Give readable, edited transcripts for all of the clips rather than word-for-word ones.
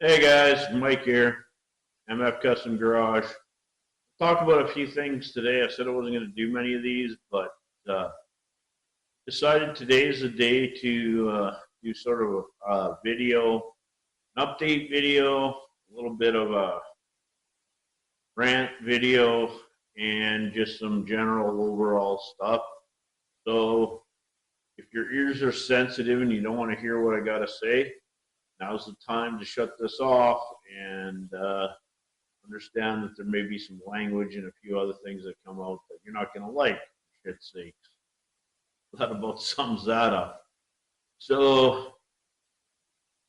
Hey guys, Mike here, MF Custom Garage. Talk about a few things today. I said I wasn't going to do many of these, but uh, decided today is the day to do sort of a video, an update video, a little bit of a rant video, and just some general overall stuff. So if your ears are sensitive and you don't want to hear what I got to say, now's the time to shut this off and understand that there may be some language and a few other things that come out that you're not going to like, for shit's sakes. That about sums that up. So,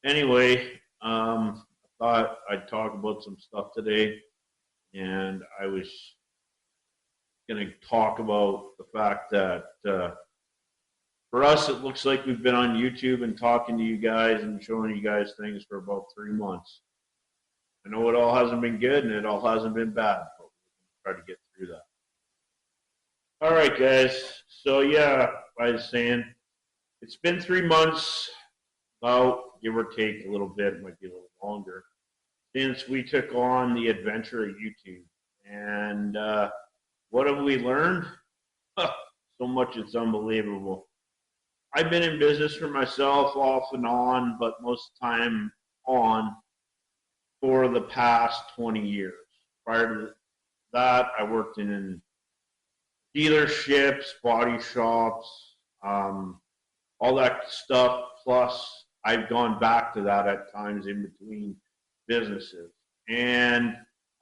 anyway, I thought I'd talk about some stuff today, and I was going to talk about the fact that for us, it looks like we've been on YouTube and talking to you guys and showing you guys things for about 3 months. I know it all hasn't been good and it all hasn't been bad, but we're going to try to get through that. All right, guys. So, yeah, I was saying it's been 3 months, about give or take a little bit, it might be a little longer, since we took on the adventure of YouTube. And what have we learned? So much it's unbelievable. I've been in business for myself off and on, but most of the time on for the past 20 years. Prior to that, I worked in dealerships, body shops, all that stuff. Plus, I've gone back to that at times in between businesses. And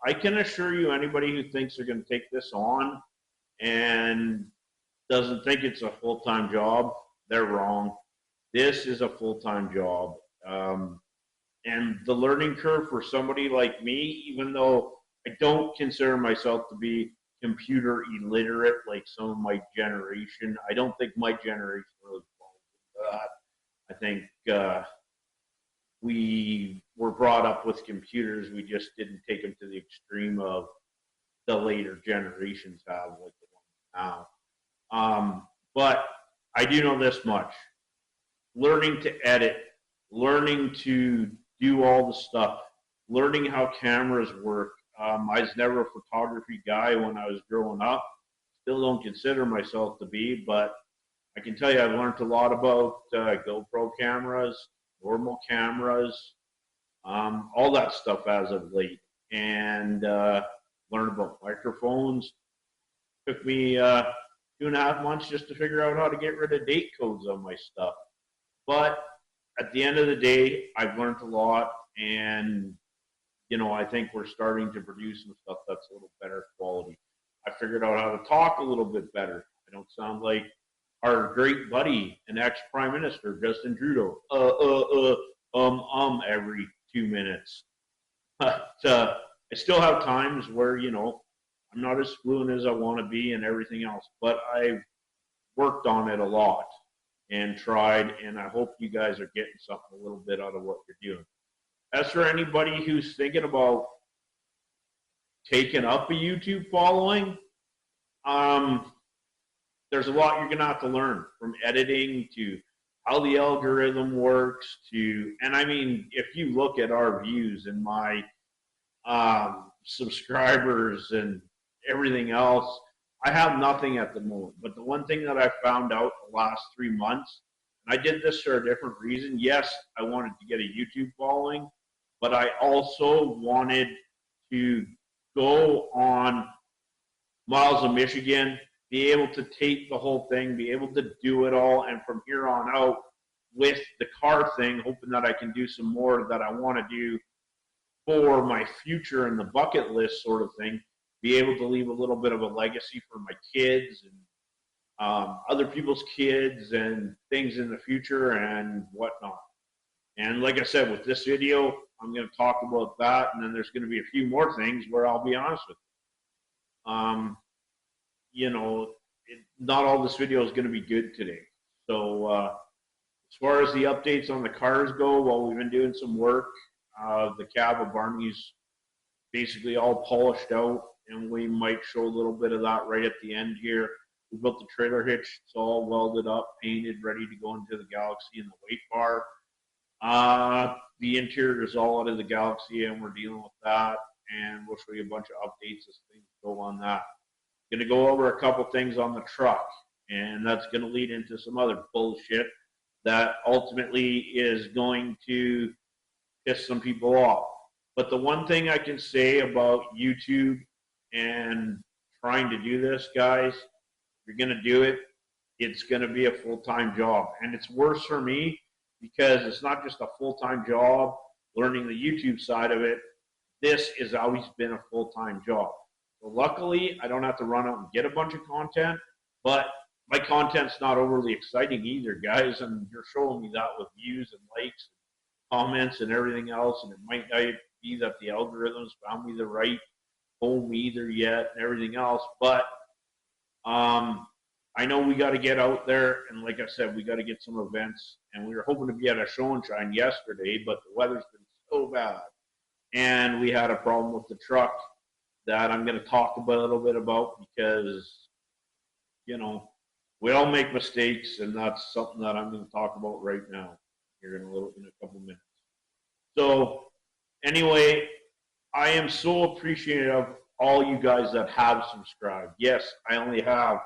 I can assure you, anybody who thinks they're going to take this on and doesn't think it's a full-time job, they're wrong. This is a full-time job. And the learning curve for somebody like me, even though I don't consider myself to be computer illiterate like some of my generation, I don't think my generation really falls into that. I think we were brought up with computers. We just didn't take them to the extreme of the later generations have, like the ones now. But I do know this much. Learning to edit, learning to do all the stuff, learning how cameras work. I was never a photography guy when I was growing up. Still don't consider myself to be, but I can tell you I've learned a lot about GoPro cameras, normal cameras, all that stuff as of late. And learned about microphones. Took me 2.5 months just to figure out how to get rid of date codes on my stuff. But at the end of the day, I've learned a lot, and I think we're starting to produce some stuff that's a little better quality. I figured out how to talk a little bit better. I don't sound like our great buddy and ex-prime minister Justin Trudeau, every 2 minutes. But I still have times where I'm not as fluent as I want to be and everything else, but I've worked on it a lot and tried, and I hope you guys are getting something a little bit out of what you're doing. As for anybody who's thinking about taking up a YouTube following, there's a lot you're going to have to learn, from editing to how the algorithm works to, and I mean, if you look at our views and my subscribers and everything else, I have nothing at the moment. But the one thing that I found out the last 3 months, and I did this for a different reason. Yes, I wanted to get a YouTube following, but I also wanted to go on Miles of Michigan, be able to tape the whole thing, be able to do it all, and from here on out with the car thing, hoping that I can do some more that I want to do for my future and the bucket list sort of thing, be able to leave a little bit of a legacy for my kids and other people's kids and things in the future and whatnot. And like I said, with this video, I'm going to talk about that, and then there's going to be a few more things where I'll be honest with you. Not all this video is going to be good today. So as far as the updates on the cars go, well, we've been doing some work. The cab of Barney's basically all polished out, and we might show a little bit of that right at the end here. We built the trailer hitch. It's all welded up, painted, ready to go into the Galaxy and the weight bar. the interior is all out of the Galaxy, and we're dealing with that. And we'll show you a bunch of updates as things go on that. Going to go over a couple things on the truck, and that's going to lead into some other bullshit that ultimately is going to piss some people off. But the one thing I can say about YouTube and trying to do this, guys, if you're going to do it, it's going to be a full-time job. And it's worse for me because it's not just a full-time job learning the YouTube side of it. This has always been a full-time job. So luckily, I don't have to run out and get a bunch of content, but my content's not overly exciting either, guys. And you're showing me that with views and likes, and comments, and everything else. And it might not be that the algorithms found me the right home either yet, and everything else. But I know we got to get out there, and like I said, we got to get some events. And we were hoping to be at a show and shine yesterday, but the weather's been so bad, and we had a problem with the truck that I'm going to talk a little bit about because, you know, we all make mistakes, and that's something that I'm going to talk about right now here in a couple minutes. So anyway, I am so appreciative of all you guys that have subscribed. Yes, I only have,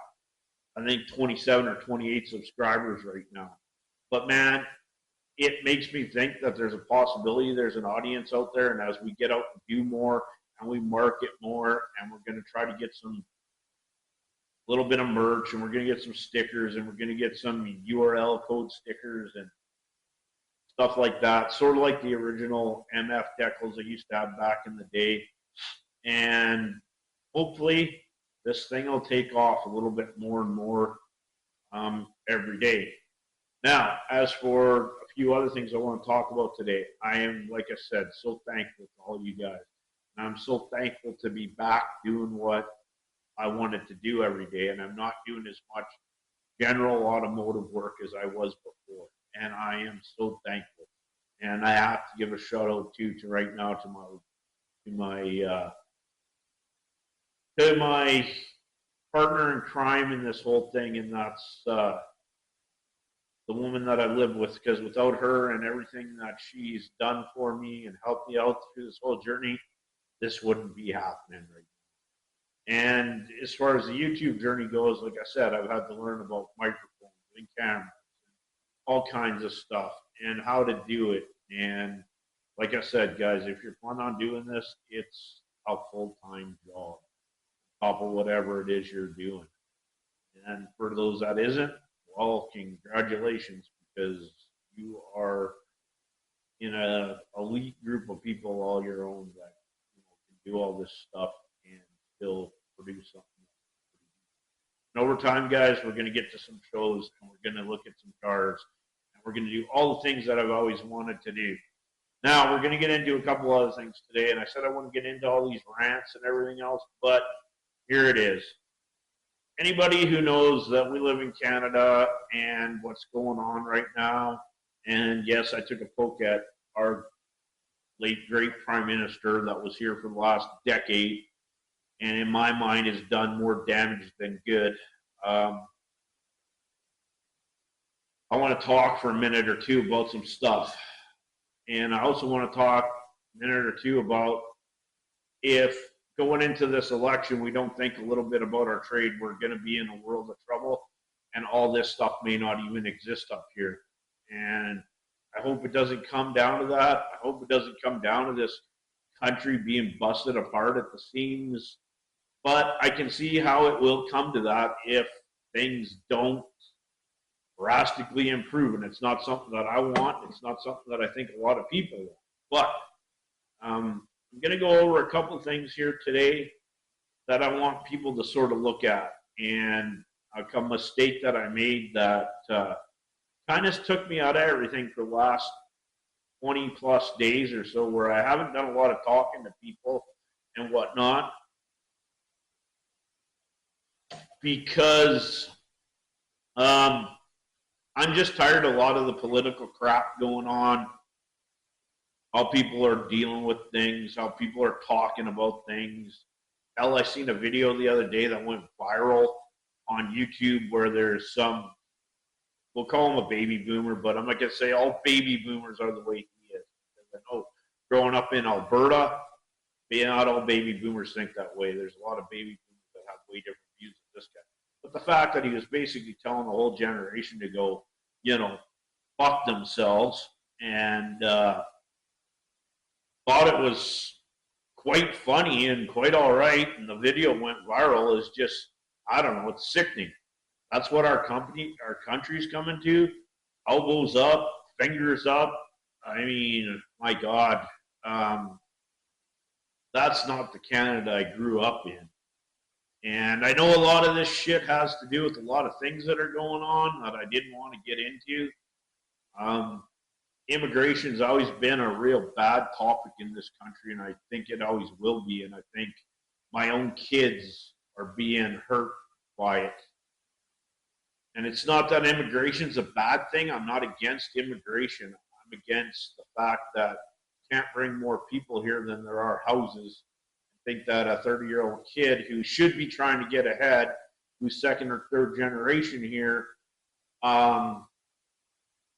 I think, 27 or 28 subscribers right now. But man, it makes me think that there's a possibility there's an audience out there, and as we get out and do more and we market more, and we're going to try to get some little bit of merch, and we're going to get some stickers, and we're going to get some URL code stickers and stuff like that, sort of like the original MF decals I used to have back in the day. And hopefully this thing will take off a little bit more and more every day. Now, as for a few other things I want to talk about today, I am, like I said, so thankful to all you guys. And I'm so thankful to be back doing what I wanted to do every day, and I'm not doing as much general automotive work as I was before, and I am so thankful. And I have to give a shout out to right now to my partner in crime in this whole thing, and that's the woman that I live with, because without her and everything that she's done for me and helped me out through this whole journey, this wouldn't be happening right now. And as far as the YouTube journey goes, like I said, I've had to learn about microphones and cameras and all kinds of stuff and how to do it. And like I said, guys, if you're planning on doing this, it's a full-time job on top of whatever it is you're doing. And for those that isn't, well, congratulations, because you are in an elite group of people all your own that, you know, can do all this stuff and still produce something. And over time, guys, we're going to get to some shows, and we're going to look at some cars, and we're going to do all the things that I've always wanted to do. Now, we're going to get into a couple other things today, and I said I want to get into all these rants and everything else, but here it is. Anybody who knows that we live in Canada and what's going on right now, and yes, I took a poke at our late great Prime Minister that was here for the last decade, and in my mind has done more damage than good. I want to talk for a minute or two about some stuff. And I also want to talk a minute or two about if going into this election we don't think a little bit about our trade, we're going to be in a world of trouble, and all this stuff may not even exist up here. And I hope it doesn't come down to that. I hope it doesn't come down to this country being busted apart at the seams. But I can see how it will come to that if things don't drastically improve. And it's not something that I want. It's not something that I think a lot of people want. But I'm going to go over a couple of things here today that I want people to sort of look at. And a mistake that I made that kind of took me out of everything for the last 20 plus days or so, where I haven't done a lot of talking to people and whatnot, because I'm just tired of a lot of the political crap going on, how people are dealing with things, how people are talking about things. Hell, I seen a video the other day that went viral on YouTube where there's some, we'll call him a baby boomer, but I'm not going to say all baby boomers are the way he is. growing up in Alberta, not all baby boomers think that way. There's a lot of baby boomers that have way different views than this guy. But the fact that he was basically telling the whole generation to go, you know, fuck themselves, and thought it was quite funny and quite all right, and the video went viral, is just, I don't know, it's sickening. That's what our country's coming to. Elbows up, fingers up. I mean, my God. That's not the Canada I grew up in. And I know a lot of this shit has to do with a lot of things that are going on that I didn't want to get into. Immigration's always been a real bad topic in this country, and I think it always will be. And I think my own kids are being hurt by it. And it's not that immigration's a bad thing. I'm not against immigration. I'm against the fact that can't bring more people here than there are houses. I think that a 30-year-old kid who should be trying to get ahead, who's second or third generation here,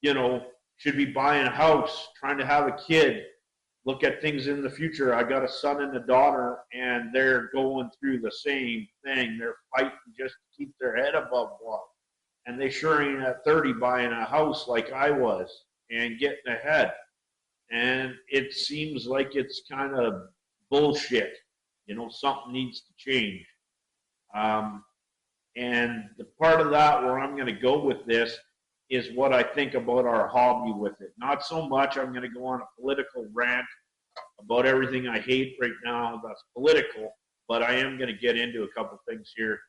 you know, should be buying a house, trying to have a kid, look at things in the future. I got a son and a daughter, and they're going through the same thing. They're fighting just to keep their head above water. And they sure ain't at 30 buying a house like I was and getting ahead. And it seems like it's kind of bullshit. You know, something needs to change. And the part of that where I'm going to go with this is what I think about our hobby with it. Not so much I'm going to go on a political rant about everything I hate right now that's political, but I am going to get into a couple things here,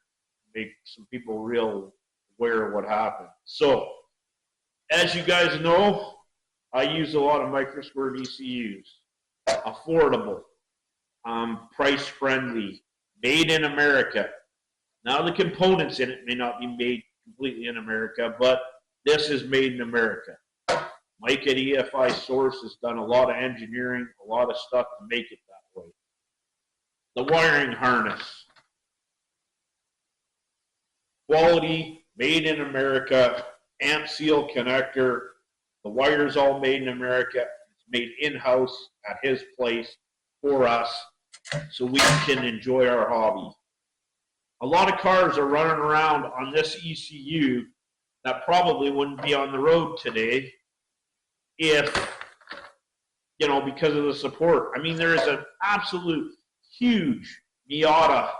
make some people real aware of what happened. So, as you guys know, I use a lot of microsquare ECUs. Affordable, price friendly, made in America. Now the components in it may not be made completely in America, but this is made in America. Mike at EFI Source has done a lot of engineering, a lot of stuff to make it that way. The wiring harness. Quality, made in America, amp seal connector. The wire's all made in America. It's made in-house at his place for us so we can enjoy our hobby. A lot of cars are running around on this ECU that probably wouldn't be on the road today if, you know, because of the support. I mean, there is an absolute huge Miata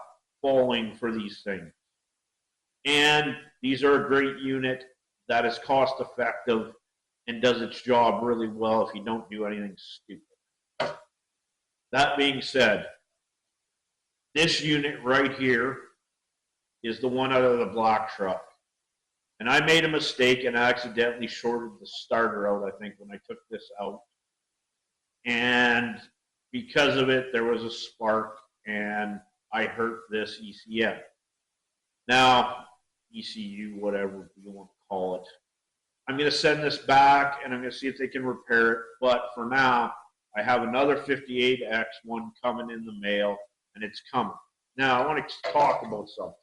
following for these things. And these are a great unit that is cost effective and does its job really well if you don't do anything stupid. That being said, this unit right here is the one out of the black truck. And I made a mistake and accidentally shorted the starter out, I think, when I took this out. And because of it, there was a spark and I hurt this ECM. Now, ECU, whatever you want to call it. I'm going to send this back and I'm going to see if they can repair it. But for now, I have another 58X1 coming in the mail, and it's coming. Now, I want to talk about something.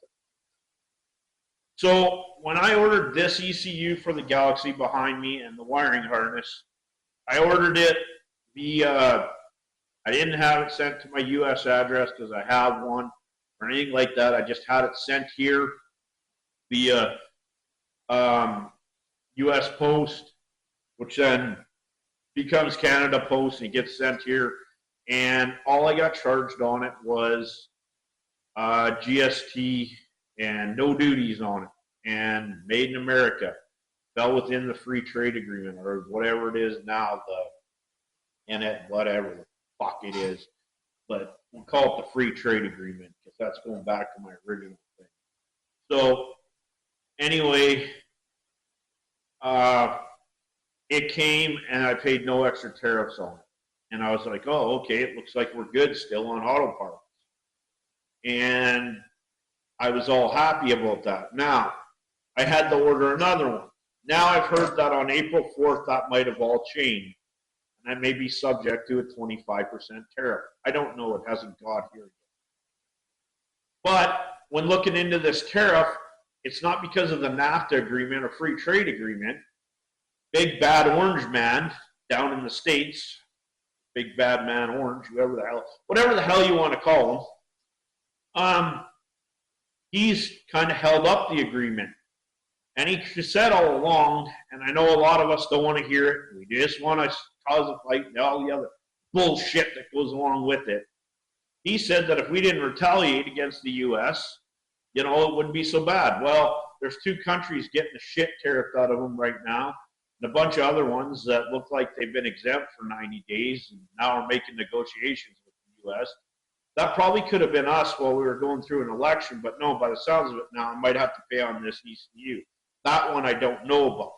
So when I ordered this ECU for the Galaxy behind me and the wiring harness, I ordered it via, I didn't have it sent to my US address because I have one or anything like that. I just had it sent here via US Post, which then becomes Canada Post and gets sent here. And all I got charged on it was GST and no duties on it, and made in America. Fell within the free trade agreement or whatever it is now, whatever the fuck it is. But we'll call it the free trade agreement because that's going back to my original thing. So anyway, it came and I paid no extra tariffs on it. And I was like, oh, okay, it looks like we're good still on auto parts. And I was all happy about that. Now, I had to order another one. Now I've heard that on April 4th, that might have all changed. And I may be subject to a 25% tariff. I don't know. It hasn't got here yet. But when looking into this tariff, it's not because of the NAFTA agreement or free trade agreement. Big bad orange man down in the States Big Bad Man Orange, whatever the hell you want to call him, he's kind of held up the agreement. And he said all along, and I know a lot of us don't want to hear it, we just want to cause a fight and all the other bullshit that goes along with it. He said that if we didn't retaliate against the U.S., it wouldn't be so bad. Well, there's two countries getting the shit tariffed out of them right now, and a bunch of other ones that look like they've been exempt for 90 days and now are making negotiations with the U.S. That probably could have been us while we were going through an election, but no, by the sounds of it now, I might have to pay on this ECU. That one I don't know about.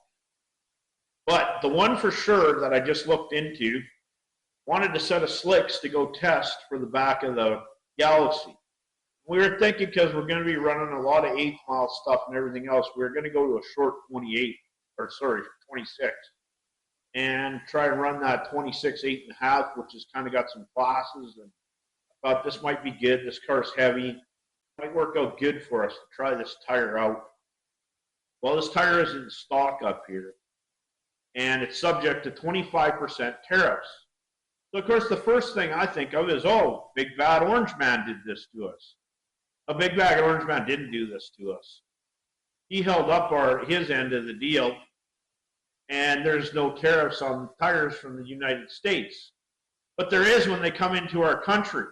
But the one for sure that I just looked into wanted a set of slicks to go test for the back of the Galaxy. We were thinking, because we're going to be running a lot of 8-mile stuff and everything else, we were going to go to a short 26, and try and run that 26 8.5, which has kind of got some classes. And I thought this might be good. This car's heavy. It might work out good for us to try this tire out. Well, this tire is in stock up here, and it's subject to 25% tariffs. So, of course, the first thing I think of is, oh, Big Bad Orange Man did this to us. A Big Bad Orange Man didn't do this to us. He held up his end of the deal, and there's no tariffs on tires from the United States. But there is when they come into our country.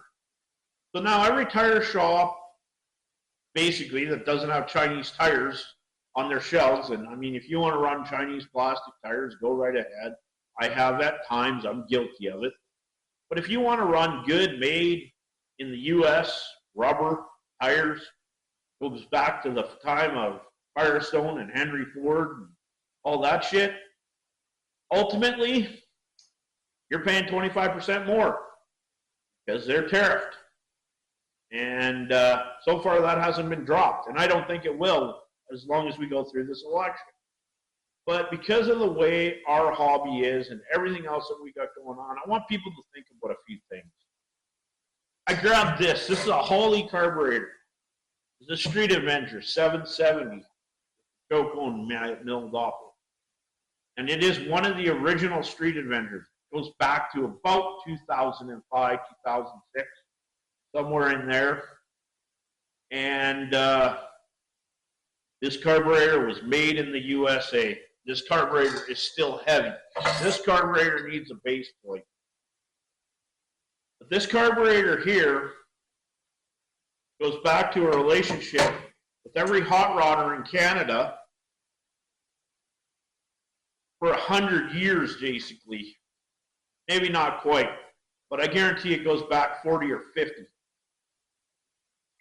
So now every tire shop, basically, that doesn't have Chinese tires on their shelves, and I mean, if you want to run Chinese plastic tires, go right ahead. I have at times, I'm guilty of it. But if you want to run good, made in the U.S., rubber tires, goes back to the time of Firestone and Henry Ford and all that shit, ultimately, you're paying 25% more because they're tariffed. And so far, that hasn't been dropped, and I don't think it will as long as we go through this election. But because of the way our hobby is and everything else that we got going on, I want people to think about a few things. I grabbed this. This is a Holley carburetor. It's a Street Avenger 770. Choke-on milled off it. And it is one of the original Street Avengers. It goes back to about 2005, 2006, somewhere in there. And this carburetor was made in the USA. This carburetor is still heavy. This carburetor needs a base plate. But this carburetor here goes back to a relationship with every hot rodder in Canada for 100 years, basically. Maybe not quite, but I guarantee it goes back 40 or 50.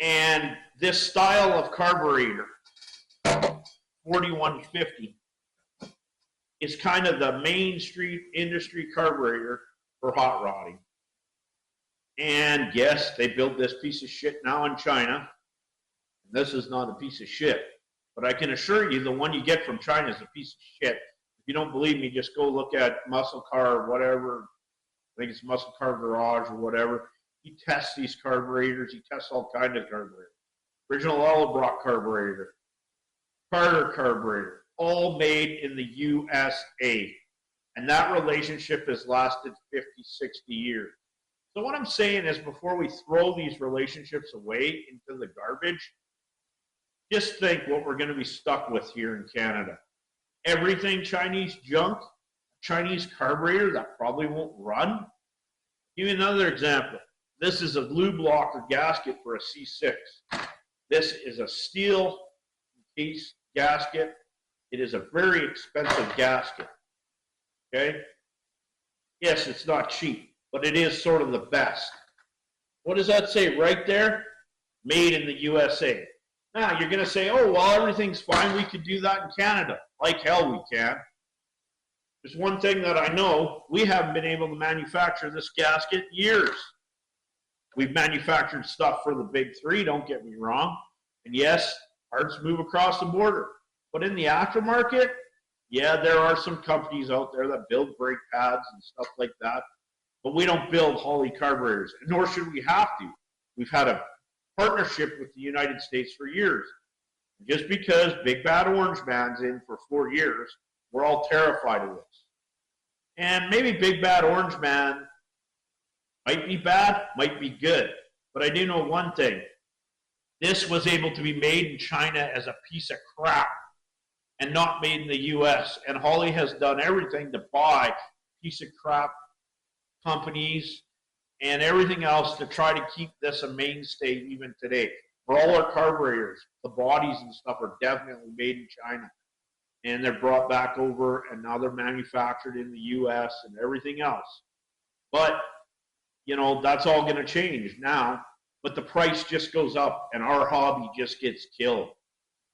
And this style of carburetor, 4150, is kind of the main street industry carburetor for hot rodding. And yes, they build this piece of shit now in China. This is not a piece of shit, but I can assure you the one you get from China is a piece of shit. If you don't believe me, just go look at Muscle Car or whatever. I think it's Muscle Car Garage or whatever. He tests these carburetors. He tests all kinds of carburetors. Original Allbrock carburetor, Carter carburetor, all made in the USA. And that relationship has lasted 50, 60 years. So what I'm saying is, before we throw these relationships away into the garbage, just think what we're going to be stuck with here in Canada. Everything Chinese junk, Chinese carburetor that probably won't run. Give you another example. This is a lube blocker gasket for a C6. This is a steel case gasket. It is a very expensive gasket. Okay? Yes, it's not cheap, but it is sort of the best. What does that say right there? Made in the USA. Now, you're going to say, oh, well, everything's fine. We could do that in Canada. Like hell we can. There's one thing that I know. We haven't been able to manufacture this gasket in years. We've manufactured stuff for the big three, don't get me wrong. And yes, parts move across the border. But in the aftermarket, yeah, there are some companies out there that build brake pads and stuff like that. But we don't build Holley carburetors, nor should we have to. We've had a partnership with the United States for years. Just because Big Bad Orange Man's in for 4 years, we're all terrified of this. And maybe Big Bad Orange Man Might be bad, might be good. But I do know one thing. This was able to be made in China as a piece of crap and not made in the US. And Holly has done everything to buy piece of crap companies and everything else to try to keep this a mainstay even today. For all our carburetors, the bodies and stuff are definitely made in China. And they're brought back over, and now they're manufactured in the US and everything else. But, you know, that's all going to change now. But the price just goes up, and our hobby just gets killed.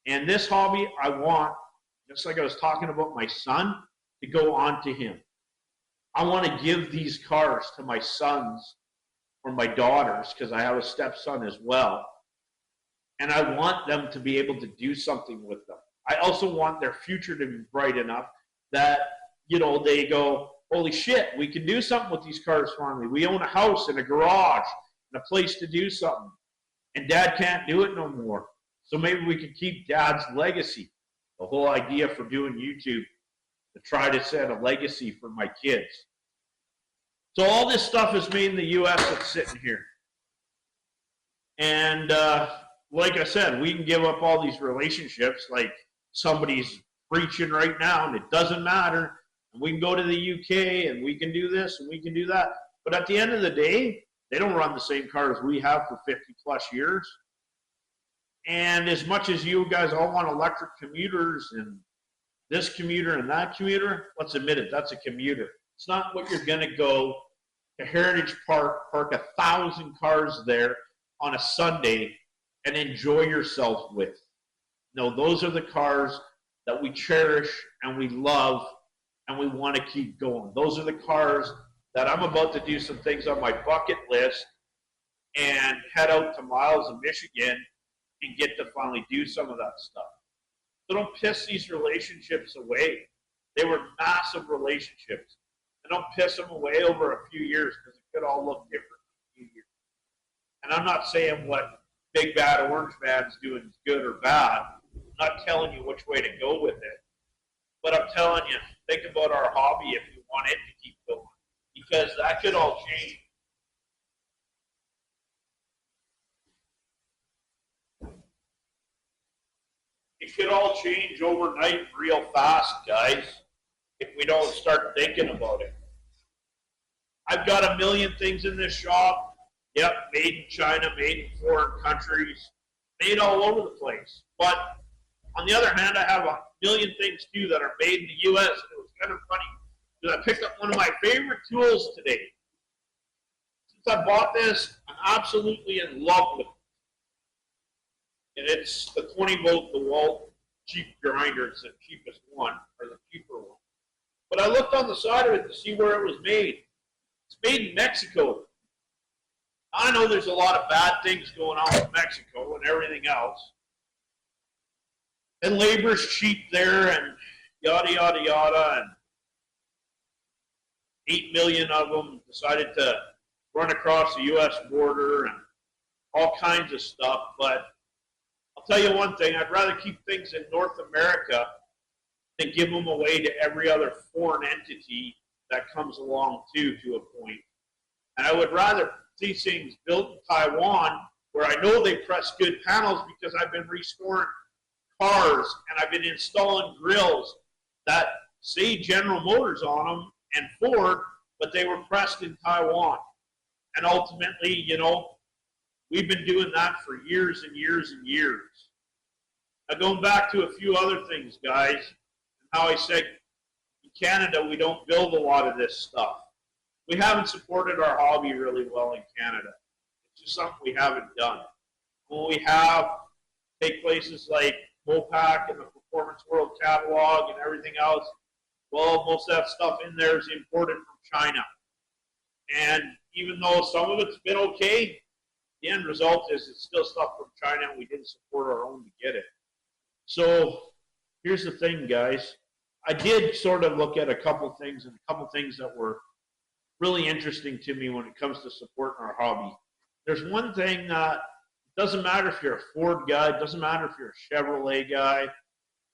And this hobby, I want, just like I was talking about my son, to go on to him. I want to give these cars to my sons or my daughters, because I have a stepson as well. And I want them to be able to do something with them. I also want their future to be bright enough that, you know, they go, holy shit, we can do something with these cars finally. We own a house and a garage and a place to do something. And Dad can't do it no more. So maybe we can keep Dad's legacy. The whole idea for doing YouTube, to try to set a legacy for my kids. So all this stuff is made in the US that's sitting here. And like I said, we can give up all these relationships like somebody's preaching right now, and it doesn't matter. And we can go to the UK and we can do this and we can do that. But at the end of the day, they don't run the same cars we have for 50 plus years. And as much as you guys all want electric commuters and this commuter and that commuter, let's admit it, that's a commuter. It's not what you're going to go to Heritage Park, park 1,000 cars there on a Sunday and enjoy yourself with. No, those are the cars that we cherish and we love and we want to keep going. Those are the cars that I'm about to do some things on my bucket list and head out to Miles of Michigan and get to finally do some of that stuff. So don't piss these relationships away. They were massive relationships. And don't piss them away over a few years, because it could all look different in a few years. And I'm not saying what Big Bad Orange Man's doing is good or bad. I'm not telling you which way to go with it. But I'm telling you, think about our hobby if you want it to keep going. Because that could all change. It could all change overnight real fast, guys, if we don't start thinking about it. I've got a million things in this shop. Yep, made in China, made in foreign countries, made all over the place. But on the other hand, I have a million things too that are made in the US. And it was kind of funny because I picked up one of my favorite tools today. Since I bought this, I'm absolutely in love with it. And it's the 20-volt DeWalt cheap grinder. It's the cheapest one, or the cheaper one. But I looked on the side of it to see where it was made. It's made in Mexico. I know there's a lot of bad things going on with Mexico and everything else. And labor's cheap there and yada, yada, yada. And 8 million of them decided to run across the U.S. border and all kinds of stuff. But I'll tell you one thing, I'd rather keep things in North America than give them away to every other foreign entity that comes along too, to a point. And I would rather see things built in Taiwan where I know they press good panels because I've been restoring cars and I've been installing grills that say General Motors on them and Ford, but they were pressed in Taiwan. And ultimately, you know, we've been doing that for years and years and years. Now going back to a few other things, guys, and how I said in Canada we don't build a lot of this stuff. We haven't supported our hobby really well in Canada. It's just something we haven't done. When we have, take places like Mopac and the Performance World Catalog and everything else, well, most of that stuff in there is imported from China. And even though some of it's been okay, the end result is it's still stuff from China and we didn't support our own to get it. So here's the thing, guys. I did sort of look at a couple things and a couple things that were really interesting to me when it comes to supporting our hobby. There's one thing that doesn't matter if you're a Ford guy, it doesn't matter if you're a Chevrolet guy,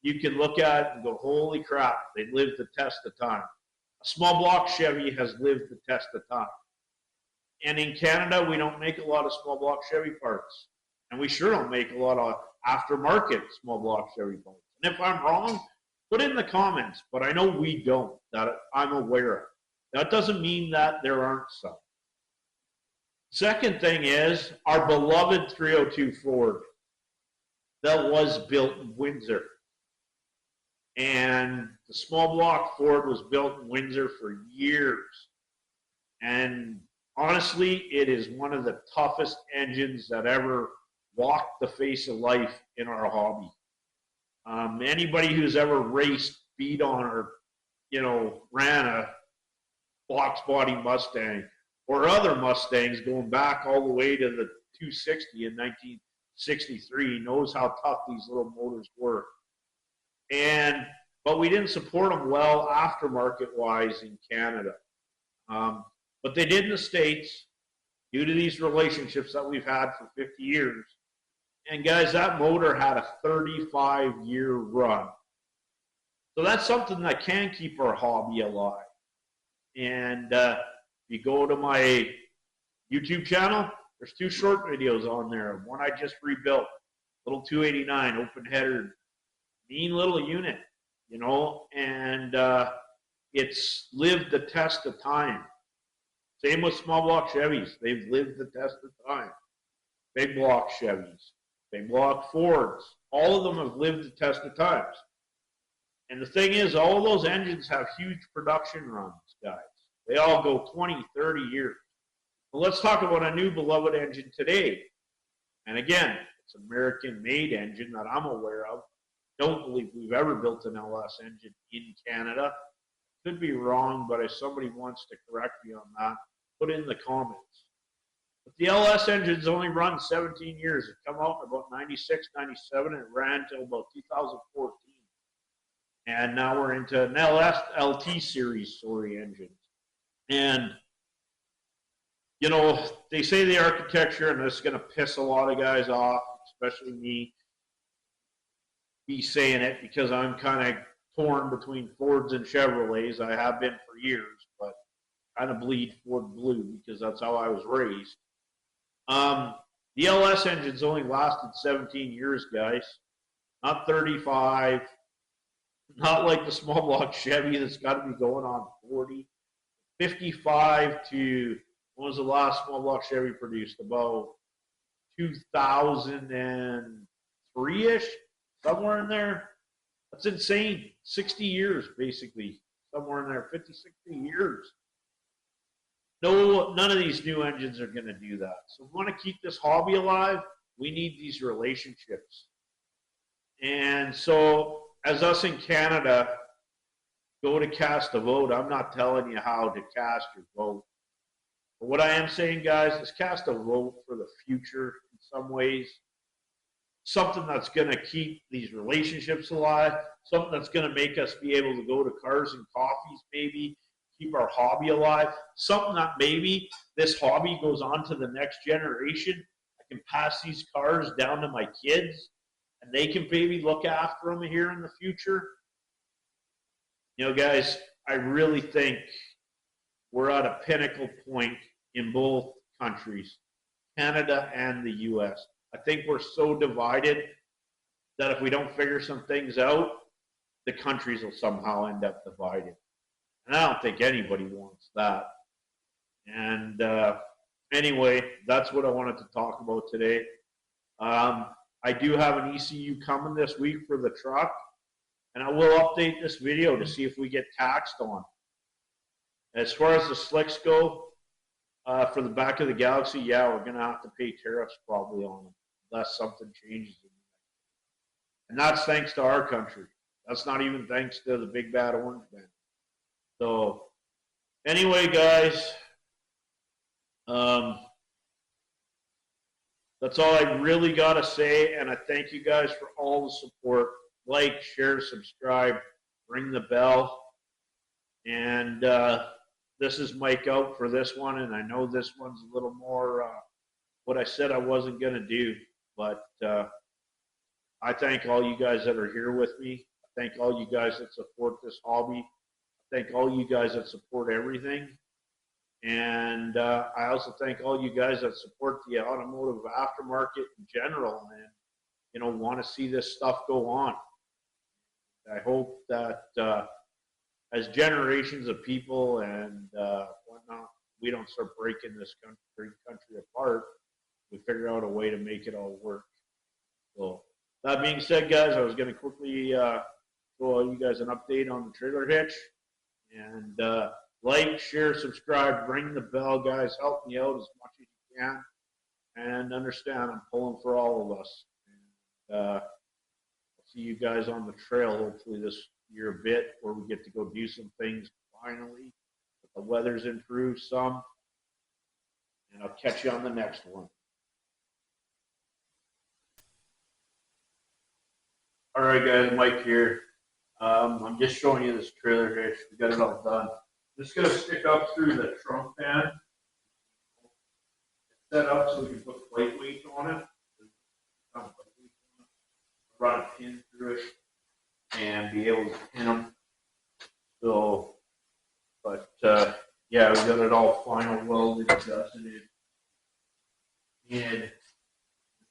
you can look at it and go, holy crap, they lived the test of time. A small block Chevy has lived the test of time. And in Canada, we don't make a lot of small block Chevy parts. And we sure don't make a lot of aftermarket small block Chevy parts. And if I'm wrong, put it in the comments. But I know we don't, that I'm aware of. That doesn't mean that there aren't some. Second thing is our beloved 302 Ford that was built in Windsor. And the small block Ford was built in Windsor for years. And honestly, it is one of the toughest engines that ever walked the face of life in our hobby. Anybody who's ever raced, beat on, or, ran a box body Mustang or other Mustangs going back all the way to the 260 in 1963 knows how tough these little motors were. But we didn't support them well aftermarket wise in Canada. But they did in the States due to these relationships that we've had for 50 years. And guys, that motor had a 35-year run. So that's something that can keep our hobby alive. And if you go to my YouTube channel, there's 2 short videos on there. One I just rebuilt, little 289, open header, mean little unit, and it's lived the test of time. Same with small block Chevys. They've lived the test of time. Big block Chevys, big block Fords, all of them have lived the test of times. And the thing is, all of those engines have huge production runs, guys. They all go 20, 30 years. Well, let's talk about a new beloved engine today. And again, it's an American-made engine that I'm aware of. Don't believe we've ever built an LS engine in Canada. Could be wrong, but if somebody wants to correct me on that, put it in the comments. But the LS engines only run 17 years. It came out in about 96, 97, and it ran till about 2014. And now we're into an LS LT series engines. And, they say the architecture, and this is going to piss a lot of guys off, especially me saying it because I'm kind of torn between Fords and Chevrolets. I have been for years, but kind of bleed Ford blue because that's how I was raised. The LS engines only lasted 17 years, guys, not 35. Not like the small block Chevy that's got to be going on 40. 55 to, when was the last small block Chevy produced? About 2003-ish, somewhere in there. That's insane. 60 years, basically, somewhere in there, 50, 60 years. No, none of these new engines are going to do that. So if we want to keep this hobby alive, we need these relationships. And so, as us in Canada go to cast a vote, I'm not telling you how to cast your vote. But what I am saying, guys, is cast a vote for the future in some ways. Something that's going to keep these relationships alive. Something that's going to make us be able to go to Cars and Coffees, maybe. Keep our hobby alive. Something that maybe this hobby goes on to the next generation. I can pass these cars down to my kids, and they can maybe look after them here in the future. Guys, I really think we're at a pinnacle point in both countries, Canada and the U.S. I think we're so divided that if we don't figure some things out, the countries will somehow end up divided. And I don't think anybody wants that. And anyway, that's what I wanted to talk about today. I do have an ECU coming this week for the truck, and I will update this video to see if we get taxed on. As far as the slicks go, for the back of the Galaxy, yeah, we're going to have to pay tariffs probably on them, unless something changes. And that's thanks to our country. That's not even thanks to the big bad orange man. So, anyway, guys, that's all I really got to say, and I thank you guys for all the support. Like, share, subscribe, ring the bell. And this is Mike out for this one, and I know this one's a little more what I said I wasn't going to do, but I thank all you guys that are here with me. I thank all you guys that support this hobby. I thank all you guys that support everything. And I also thank all you guys that support the automotive aftermarket in general and, you know, want to see this stuff go on. I hope that as generations of people and whatnot, we don't start breaking this country apart. We figure out a way to make it all work. So that being said, guys, I was going to quickly show you guys an update on the trailer hitch. And like, share, subscribe, ring the bell, guys. Help me out as much as you can. And understand I'm pulling for all of us. And I'll see you guys on the trail hopefully this year a bit, where we get to go do some things finally. The weather's improved some. And I'll catch you on the next one. All right, guys, Mike here. I'm just showing you this trailer hitch. We got it all done. Just gonna stick up through the trunk pan. It's set up so we can put plate weight on it. Run a pin through it and be able to pin them. So, but yeah, we got it all final welded, adjusted, and it's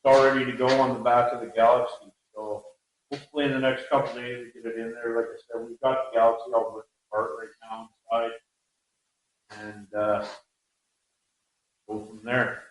all ready to go on the back of the Galaxy. So hopefully in the next couple of days we get it in there. Like I said, we've got the Galaxy all ripped apart right now inside, and go from there.